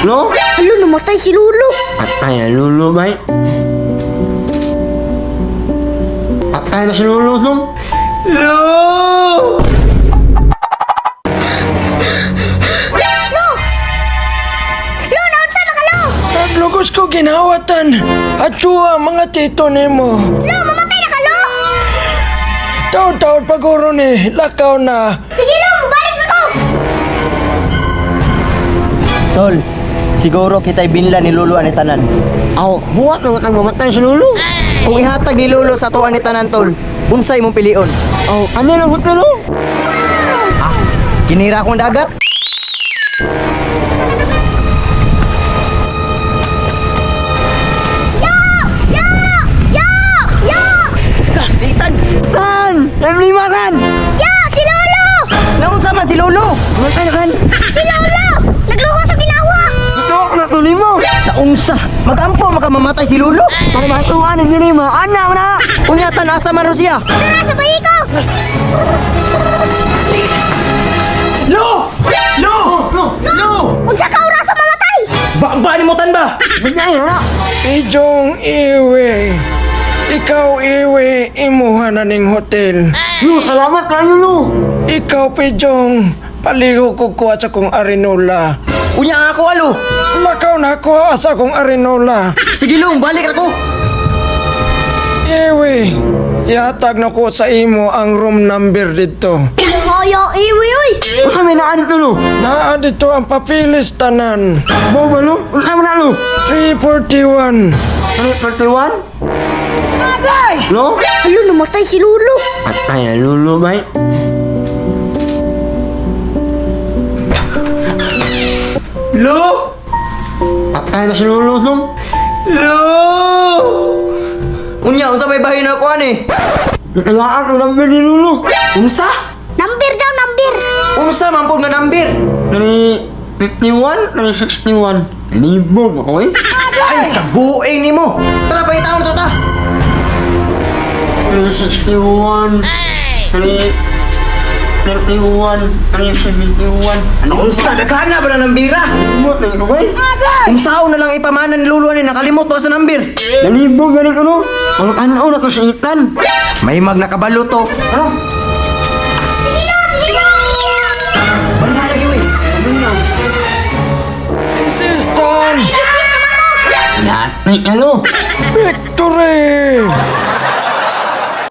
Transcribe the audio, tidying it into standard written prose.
No? Alo, namatay si Lolo. Patay na Lolo, bay. Patay na si Lolo, Song. Lo! Lo, naunsa na ka, Lo? Naglugos ko ginawatan. At suwa mga tito nimo. Lo, mamatay na ka, Lo? Taon-taon paguro ni, lakaw na. Sige, Lo, balik na ko. Tol, siguro kita'y binla ni Lolo ani tanan. Aw, buwat na matang mamatay si Lolo. Kung ihatag ni Lolo sa tuwa ni tanan, tol, unsay mong pilion? Aw, ano na buto, Lo? Kinira akong dagat? Yo! Yo! Yo! Si Itan! Tan! Naglima kan! Yo! Si Lolo! Naunsa man si Lolo? Mamatay na kan! Si Lolo! Nagluko sa ginawa! Ito ako na tulimo! Naunsa? Magampo makamamatay si Lolo? Para matuan ang lima! Ana mo na! Unyatan asa man ro siya? Tara, sabay ko! Lo! Lo! Lo! Lo! Unsa ka oras sa mamatay? Ba ni mo tan ba? Banyay na! Ijong iwe. Ikaw iwe, imuha na ning hotel. Lo, salamat kayo, Lo! Ikaw, Pijong, paligo ko kuha sa kong arinola. Unya ako alo. Lakaw na kuha sa kong arinola. Sige Long, balik ako. Iwe, ihatag na ko sa imo ang room number dito. Hoyo, iwi, uy! Usa may naan ito, Lo? Naa dito ang papilis tanan. Mau ba, Lo? Usa mo na, Lo? 341. Ano, 31? Lo? Alo, namatay si Lolo. Patay na Lolo, bay. Lo! Patay na si Lolo, Song. Lo! Unya, unsa may bahin ako ani? Nakalaan ko number ni Lolo. Unsa? Number daw, number. Unsa man pud nga number? Nani 51, nani 61. Libog ako, eh. Ay, kabuing nimo. Tara pa itaon to ta. Nani 61. Nani 31. Nani 71. Unsa daghana ba na nambira? Libog na ito, bay. Unsaon na lang ipamanan ni Lolo ni nakalimot ba sa number? Nalibog galing ko, no? Ang tanaw na ko sa itan. May mag nakabalo to. Ano? Banda lagi we. Assistant! Lahat na alo. Victory!